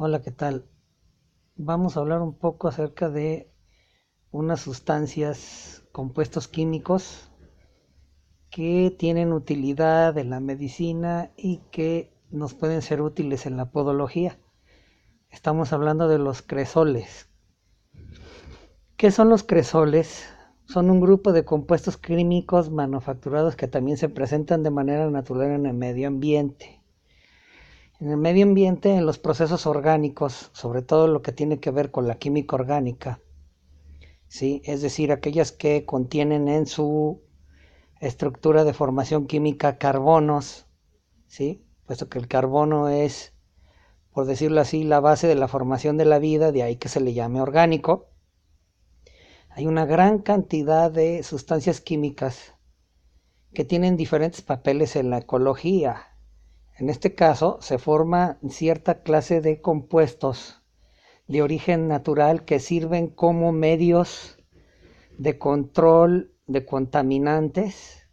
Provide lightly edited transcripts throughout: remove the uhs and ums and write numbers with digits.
Hola, ¿qué tal? Vamos a hablar un poco acerca de unas sustancias, compuestos químicos que tienen utilidad en la medicina y que nos pueden ser útiles en la podología. Estamos hablando de los cresoles. ¿Qué son los cresoles? Son un grupo de compuestos químicos manufacturados que también se presentan de manera natural en el medio ambiente. En el medio ambiente, en los procesos orgánicos, sobre todo lo que tiene que ver con la química orgánica, ¿sí? Es decir, aquellas que contienen en su estructura de formación química carbonos, ¿sí? Puesto que el carbono es, por decirlo así, la base de la formación de la vida, de ahí que se le llame orgánico. Hay una gran cantidad de sustancias químicas que tienen diferentes papeles en la ecología. En este caso, se forma cierta clase de compuestos de origen natural que sirven como medios de control de contaminantes,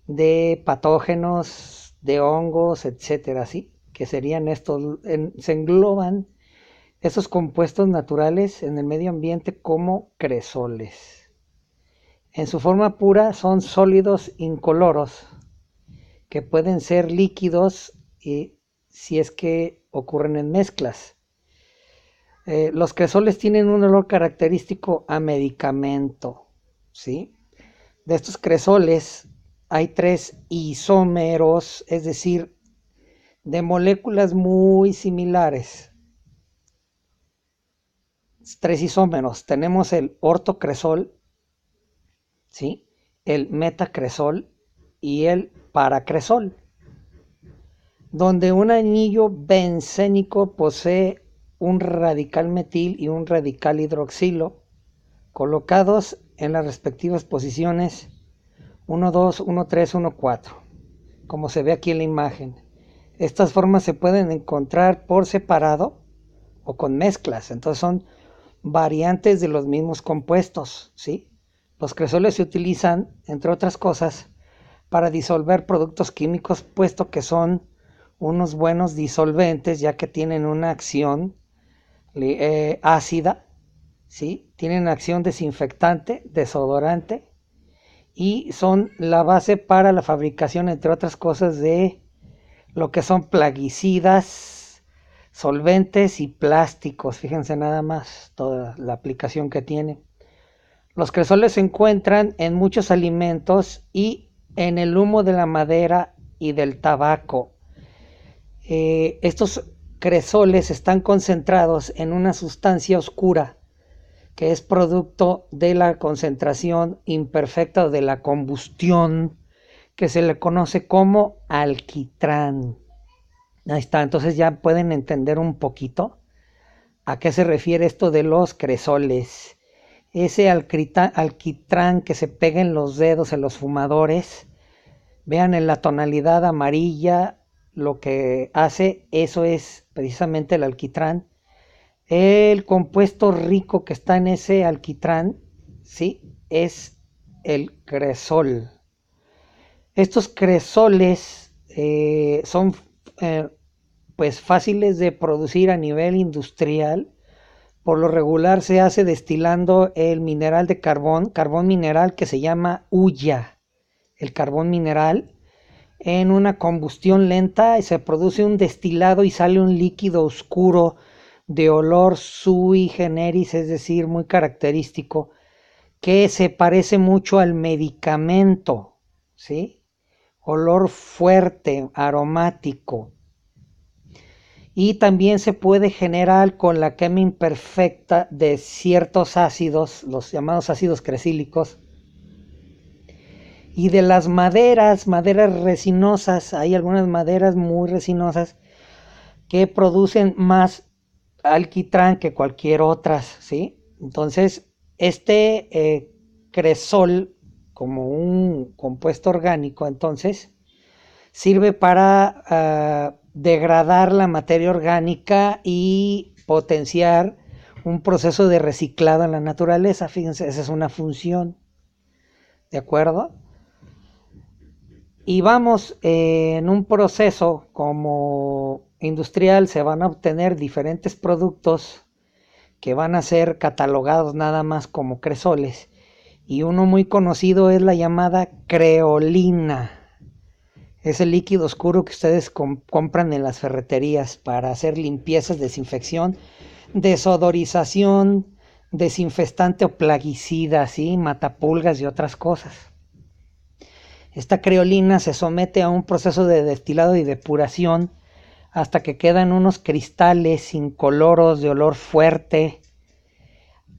de patógenos, de hongos, etcétera, ¿sí? Que serían estos, se engloban esos compuestos naturales en el medio ambiente como cresoles. En su forma pura son sólidos incoloros que pueden ser líquidos y si es que ocurren en mezclas. Los cresoles tienen un olor característico a medicamento, ¿sí? De estos cresoles hay tres isómeros, es decir, de moléculas muy similares. Tres isómeros. Tenemos el ortocresol, ¿sí? El metacresol y el paracresol, donde un anillo bencénico posee un radical metil y un radical hidroxilo colocados en las respectivas posiciones 1, 2, 1, 3, 1, 4, como se ve aquí en la imagen. Estas formas se pueden encontrar por separado o con mezclas, entonces son variantes de los mismos compuestos, ¿sí? Los cresoles se utilizan, entre otras cosas, para disolver productos químicos, puesto que son unos buenos disolventes, ya que tienen una acción ácida, ¿sí? Tienen acción desinfectante, desodorante, y son la base para la fabricación, entre otras cosas, de lo que son plaguicidas, solventes y plásticos. Fíjense nada más toda la aplicación que tiene. Los cresoles se encuentran en muchos alimentos y en el humo de la madera y del tabaco. Estos cresoles están concentrados en una sustancia oscura que es producto de la concentración imperfecta o de la combustión, que se le conoce como alquitrán. Ahí está, entonces ya pueden entender un poquito a qué se refiere esto de los cresoles. Ese alquitrán que se pega en los dedos en los fumadores, vean en la tonalidad amarilla lo que hace, eso es precisamente el alquitrán. El compuesto rico que está en ese alquitrán, ¿sí? Es el cresol. Estos cresoles son pues fáciles de producir a nivel industrial. Por lo regular se hace destilando el mineral de carbón mineral que se llama hulla. El carbón mineral en una combustión lenta se produce un destilado y sale un líquido oscuro de olor sui generis, es decir, muy característico, que se parece mucho al medicamento, ¿sí? Olor fuerte, aromático. Y también se puede generar con la quema imperfecta de ciertos ácidos, los llamados ácidos cresílicos, y de las maderas resinosas. Hay algunas maderas muy resinosas que producen más alquitrán que cualquier otras, ¿sí? Entonces, este cresol, como un compuesto orgánico, entonces, sirve para degradar la materia orgánica y potenciar un proceso de reciclado en la naturaleza. Fíjense, esa es una función, ¿de acuerdo? Y vamos en un proceso como industrial se van a obtener diferentes productos que van a ser catalogados nada más como cresoles, y uno muy conocido es la llamada creolina. Es el líquido oscuro que ustedes compran en las ferreterías para hacer limpiezas, desinfección, desodorización, desinfestante o plaguicida, ¿sí? Matapulgas y otras cosas. Esta creolina se somete a un proceso de destilado y depuración hasta que quedan unos cristales incoloros de olor fuerte,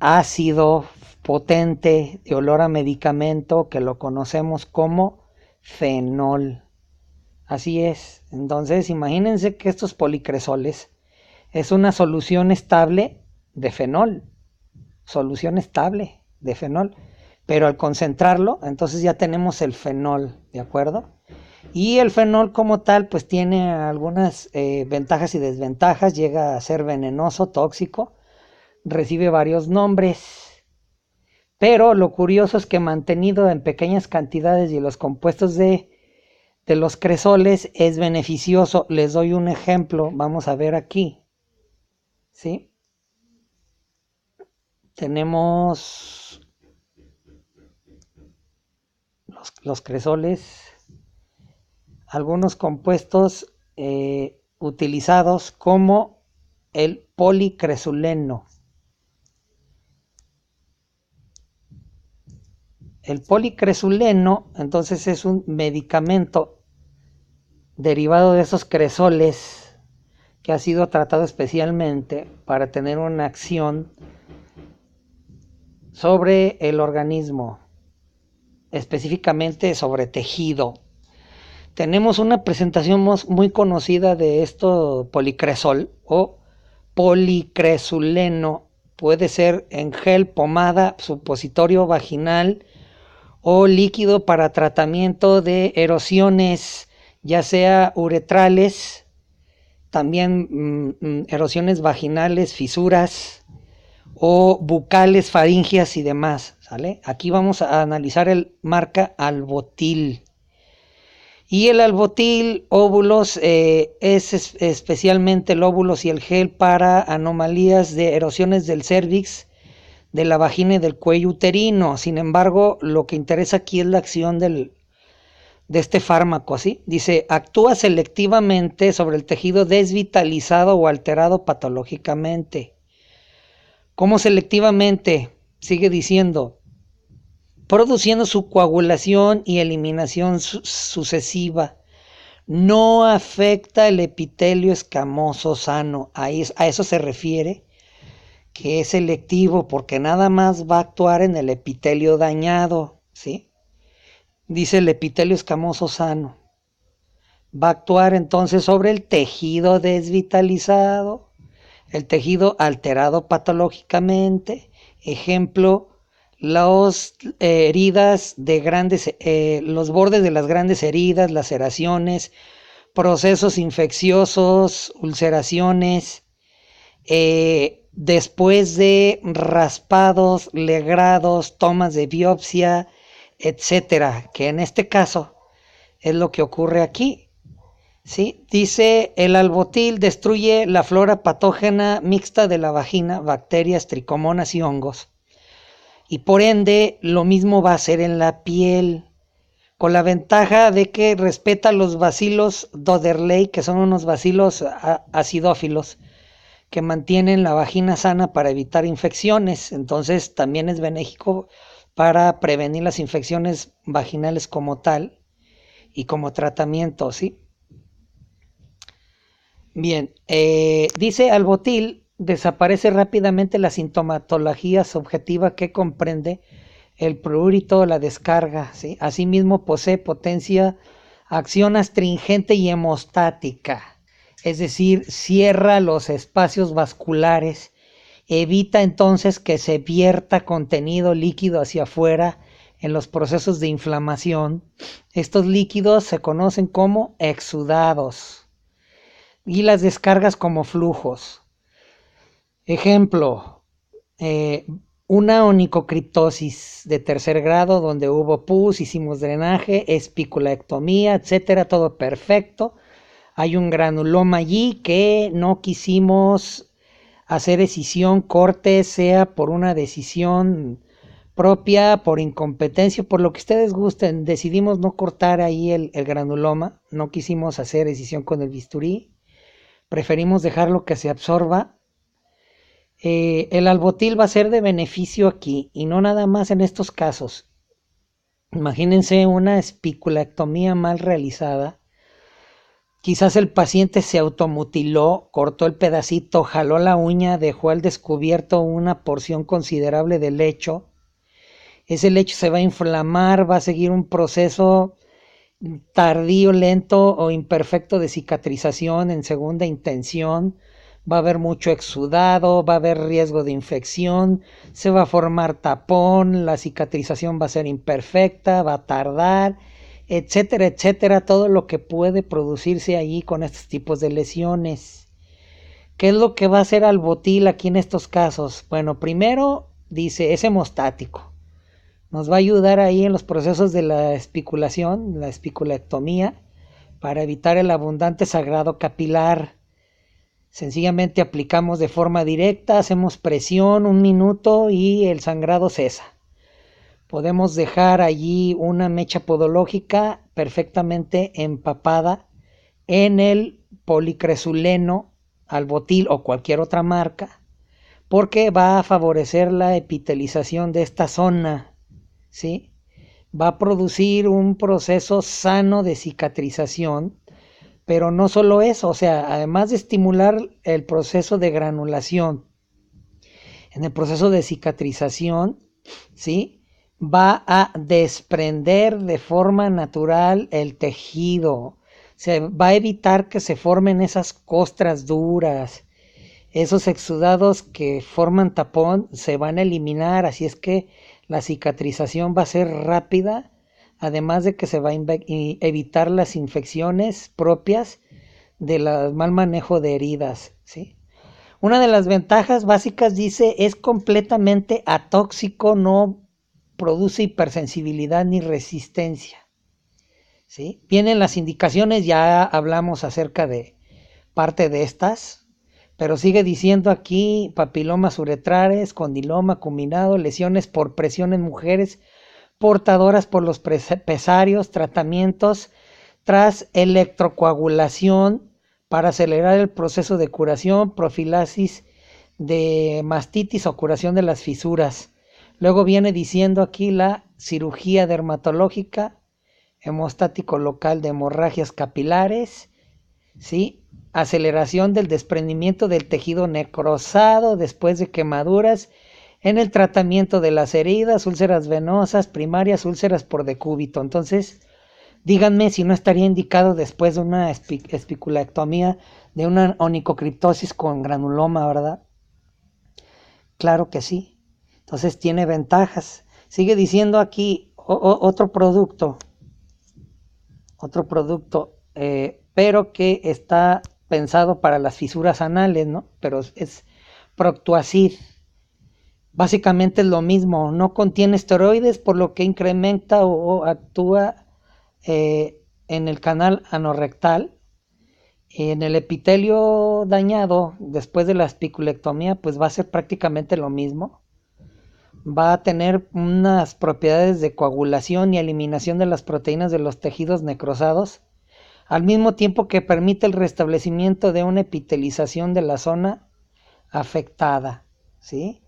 ácido, potente, de olor a medicamento, que lo conocemos como fenol. Así es. Entonces, imagínense que estos policresoles es una solución estable de fenol. Solución estable de fenol. Pero al concentrarlo, entonces ya tenemos el fenol, ¿de acuerdo? Y el fenol como tal, pues tiene algunas ventajas y desventajas. Llega a ser venenoso, tóxico. Recibe varios nombres. Pero lo curioso es que mantenido en pequeñas cantidades y los compuestos de los cresoles es beneficioso. Les doy un ejemplo. Vamos a ver aquí. ¿Sí? Tenemos los cresoles, algunos compuestos utilizados como el policresuleno. El policresuleno entonces es un medicamento derivado de esos cresoles que ha sido tratado especialmente para tener una acción sobre el organismo, específicamente sobre tejido. Tenemos una presentación muy conocida de esto policresol o policresuleno. Puede ser en gel, pomada, supositorio vaginal o líquido para tratamiento de erosiones, ya sea uretrales, también erosiones vaginales, fisuras o bucales, faringias y demás, ¿sale? Aquí vamos a analizar el marca Albotil. Y el Albotil óvulos es especialmente el óvulos y el gel para anomalías de erosiones del cérvix, de la vagina y del cuello uterino. Sin embargo, lo que interesa aquí es la acción de este fármaco, ¿sí? Dice, actúa selectivamente sobre el tejido desvitalizado o alterado patológicamente. ¿Cómo selectivamente? Sigue diciendo, produciendo su coagulación y eliminación sucesiva. No afecta el epitelio escamoso sano. A eso se refiere, que es selectivo, porque nada más va a actuar en el epitelio dañado, ¿sí? Dice el epitelio escamoso sano. Va a actuar entonces sobre el tejido desvitalizado, el tejido alterado patológicamente. Ejemplo, las heridas de grandes, los bordes de las grandes heridas, laceraciones, procesos infecciosos, ulceraciones, después de raspados, legrados, tomas de biopsia, etcétera, que en este caso es lo que ocurre aquí. ¿Sí? Dice, el albotil destruye la flora patógena mixta de la vagina, bacterias, tricomonas y hongos. Y por ende, lo mismo va a hacer en la piel, con la ventaja de que respeta los bacilos Doderley, que son unos bacilos acidófilos, que mantienen la vagina sana para evitar infecciones. Entonces, también es benéfico para prevenir las infecciones vaginales como tal y como tratamiento, ¿sí? Bien, dice Albotil, desaparece rápidamente la sintomatología subjetiva que comprende el prurito, la descarga, ¿sí? Asimismo posee potencia, acción astringente y hemostática, es decir, cierra los espacios vasculares, evita entonces que se vierta contenido líquido hacia afuera en los procesos de inflamación. Estos líquidos se conocen como exudados y las descargas como flujos. Ejemplo, una onicocriptosis de tercer grado donde hubo pus, hicimos drenaje, espiculectomía, etcétera, todo perfecto. hay un granuloma allí que no quisimos hacer escisión, corte, sea por una decisión propia, por incompetencia, por lo que ustedes gusten. Decidimos no cortar ahí el granuloma, no quisimos hacer escisión con el bisturí, preferimos dejarlo que se absorba. El albotil va a ser de beneficio aquí y no nada más en estos casos. Imagínense una espiculectomía mal realizada. Quizás el paciente se automutiló, cortó el pedacito, jaló la uña, dejó al descubierto una porción considerable del lecho. Ese lecho se va a inflamar, va a seguir un proceso tardío, lento o imperfecto de cicatrización en segunda intención. Va a haber mucho exudado, va a haber riesgo de infección, se va a formar tapón, la cicatrización va a ser imperfecta, va a tardar, etcétera, etcétera, todo lo que puede producirse allí con estos tipos de lesiones. ¿Qué es lo que va a hacer albotil aquí en estos casos? Bueno, primero dice, es hemostático. Nos va a ayudar ahí en los procesos de la espiculación, la espiculectomía, para evitar el abundante sangrado capilar. Sencillamente aplicamos de forma directa, hacemos presión 1 minuto y el sangrado cesa. Podemos dejar allí una mecha podológica perfectamente empapada en el policresuleno, albotil o cualquier otra marca, porque va a favorecer la epitelización de esta zona, ¿sí? Va a producir un proceso sano de cicatrización. Pero no solo eso, o sea, además de estimular el proceso de granulación, en el proceso de cicatrización, ¿sí? Va a desprender de forma natural el tejido. Se va a evitar que se formen esas costras duras. Esos exudados que forman tapón se van a eliminar, así es que la cicatrización va a ser rápida. Además de que se va a evitar las infecciones propias del mal manejo de heridas, ¿sí? Una de las ventajas básicas, dice, es completamente atóxico, no produce hipersensibilidad ni resistencia, ¿sí? Vienen las indicaciones, ya hablamos acerca de parte de estas, pero sigue diciendo aquí papilomas uretrales, condiloma, acuminado, lesiones por presión en mujeres portadoras por los pesarios, tratamientos tras electrocoagulación para acelerar el proceso de curación, profilaxis de mastitis o curación de las fisuras. Luego viene diciendo aquí la cirugía dermatológica, hemostático local de hemorragias capilares, ¿sí? Aceleración del desprendimiento del tejido necrosado después de quemaduras, en el tratamiento de las heridas, úlceras venosas, primarias, úlceras por decúbito. Entonces, díganme si no estaría indicado después de una espiculectomía, de una onicocriptosis con granuloma, ¿verdad? Claro que sí. Entonces tiene ventajas. Sigue diciendo aquí otro producto, pero que está pensado para las fisuras anales, ¿no? Pero es Proctuacid. Básicamente es lo mismo, no contiene esteroides, por lo que incrementa o actúa en el canal anorrectal. En el epitelio dañado después de la espiculectomía, pues va a ser prácticamente lo mismo. Va a tener unas propiedades de coagulación y eliminación de las proteínas de los tejidos necrosados, al mismo tiempo que permite el restablecimiento de una epitelización de la zona afectada, ¿sí?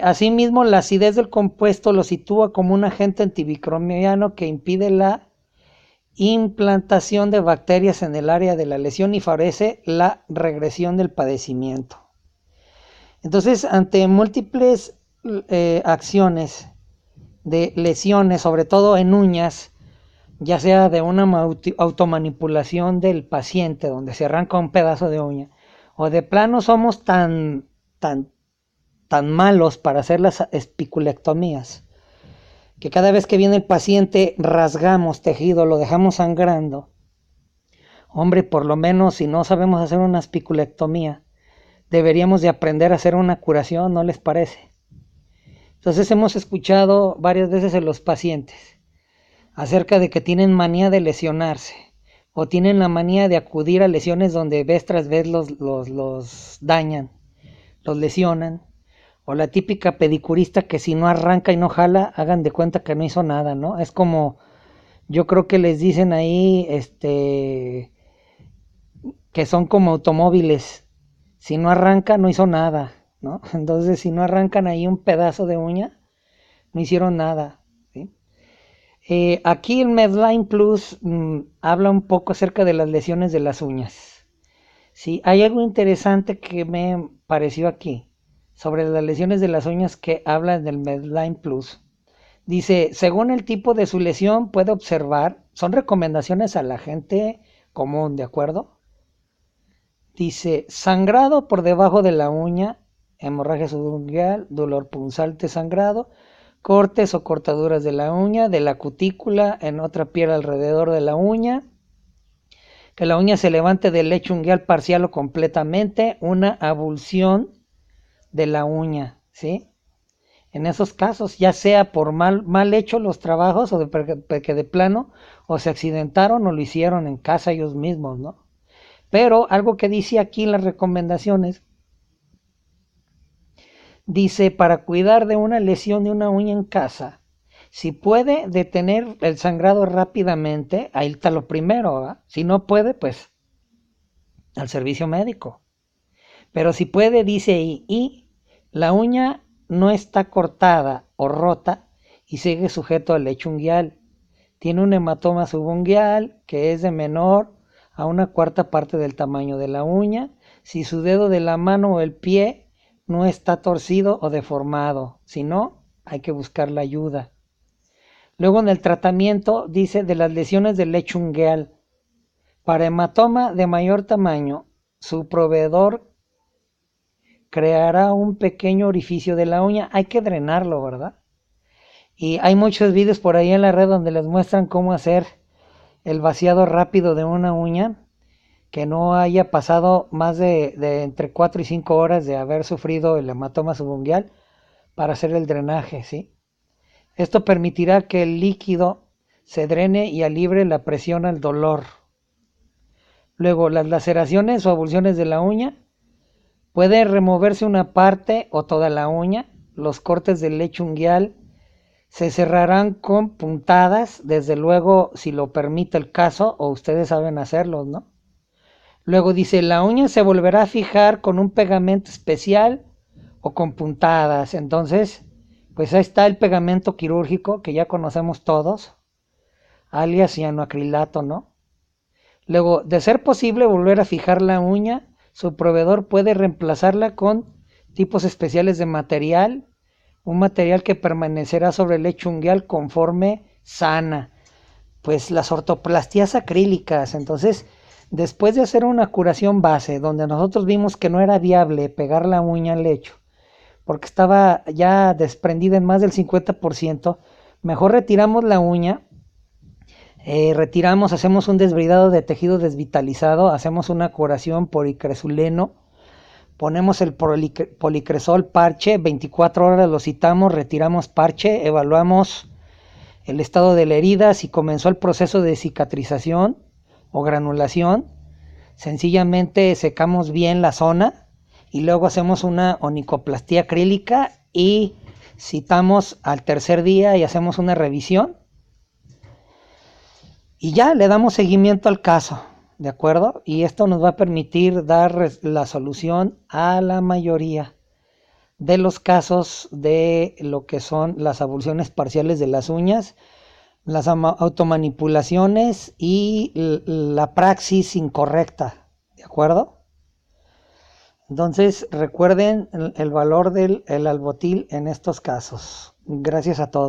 Asimismo, la acidez del compuesto lo sitúa como un agente antimicrobiano que impide la implantación de bacterias en el área de la lesión y favorece la regresión del padecimiento. Entonces, ante múltiples acciones de lesiones, sobre todo en uñas, ya sea de una automanipulación del paciente, donde se arranca un pedazo de uña, o de plano somos tan malos para hacer las espiculectomías, que cada vez que viene el paciente rasgamos tejido, lo dejamos sangrando. Hombre, por lo menos si no sabemos hacer una espiculectomía, deberíamos de aprender a hacer una curación, ¿no les parece? Entonces hemos escuchado varias veces en los pacientes acerca de que tienen manía de lesionarse. o tienen la manía de acudir a lesiones donde vez tras vez los dañan, los lesionan, o la típica pedicurista que si no arranca y no jala, hagan de cuenta que no hizo nada, ¿no? Es como, yo creo que les dicen ahí, que son como automóviles, si no arranca no hizo nada, ¿no? Entonces si no arrancan ahí un pedazo de uña, no hicieron nada, ¿sí? Aquí el Medline Plus habla un poco acerca de las lesiones de las uñas. Sí, hay algo interesante que me pareció aquí sobre las lesiones de las uñas que habla del Medline Plus. Dice, según el tipo de su lesión puede observar, son recomendaciones a la gente común, ¿de acuerdo? Dice, sangrado por debajo de la uña, hemorragia subungual, dolor punzante sangrado, cortes o cortaduras de la uña, de la cutícula, en otra piel alrededor de la uña, que la uña se levante del lecho unguial parcial o completamente, una abulsión de la uña, ¿sí? En esos casos, ya sea por mal hecho los trabajos o que de plano o se accidentaron o lo hicieron en casa ellos mismos, ¿no? Pero algo que dice aquí en las recomendaciones, dice para cuidar de una lesión de una uña en casa, si puede detener el sangrado rápidamente, ahí está lo primero, ¿verdad? Si no puede, pues al servicio médico. Pero si puede, dice y la uña no está cortada o rota y sigue sujeto al lecho unguial. Tiene un hematoma subunguial que es de menor a una cuarta parte del tamaño de la uña. Si su dedo de la mano o el pie no está torcido o deformado, si no, hay que buscar la ayuda. Luego en el tratamiento dice de las lesiones del lecho unguial. Para hematoma de mayor tamaño, su proveedor creará un pequeño orificio de la uña. Hay que drenarlo, ¿verdad? Y hay muchos vídeos por ahí en la red donde les muestran cómo hacer el vaciado rápido de una uña que no haya pasado más de entre 4 y 5 horas de haber sufrido el hematoma subunguial para hacer el drenaje, ¿sí? Esto permitirá que el líquido se drene y alivie la presión al dolor. Luego, las laceraciones o abulsiones de la uña. Puede removerse una parte o toda la uña. Los cortes del lecho unguial se cerrarán con puntadas, desde luego si lo permite el caso o ustedes saben hacerlo, ¿no? Luego dice, la uña se volverá a fijar con un pegamento especial o con puntadas. Entonces, pues ahí está el pegamento quirúrgico que ya conocemos todos, alias cianoacrilato, ¿no? Luego, de ser posible volver a fijar la uña, su proveedor puede reemplazarla con tipos especiales de material, un material que permanecerá sobre el lecho unguial conforme sana. Pues las ortoplastías acrílicas. Entonces, después de hacer una curación base, donde nosotros vimos que no era viable pegar la uña al lecho, porque estaba ya desprendida en más del 50%, mejor retiramos la uña, hacemos un desbridado de tejido desvitalizado, hacemos una curación por icresuleno, ponemos el policresol parche, 24 horas lo citamos, retiramos parche, evaluamos el estado de la herida, si comenzó el proceso de cicatrización o granulación. Sencillamente secamos bien la zona y luego hacemos una onicoplastía acrílica y citamos al tercer día y hacemos una revisión. Y ya le damos seguimiento al caso, ¿de acuerdo? Y esto nos va a permitir dar la solución a la mayoría de los casos de lo que son las abulsiones parciales de las uñas, las automanipulaciones y la praxis incorrecta, ¿de acuerdo? Entonces recuerden el valor del albotil en estos casos. Gracias a todos.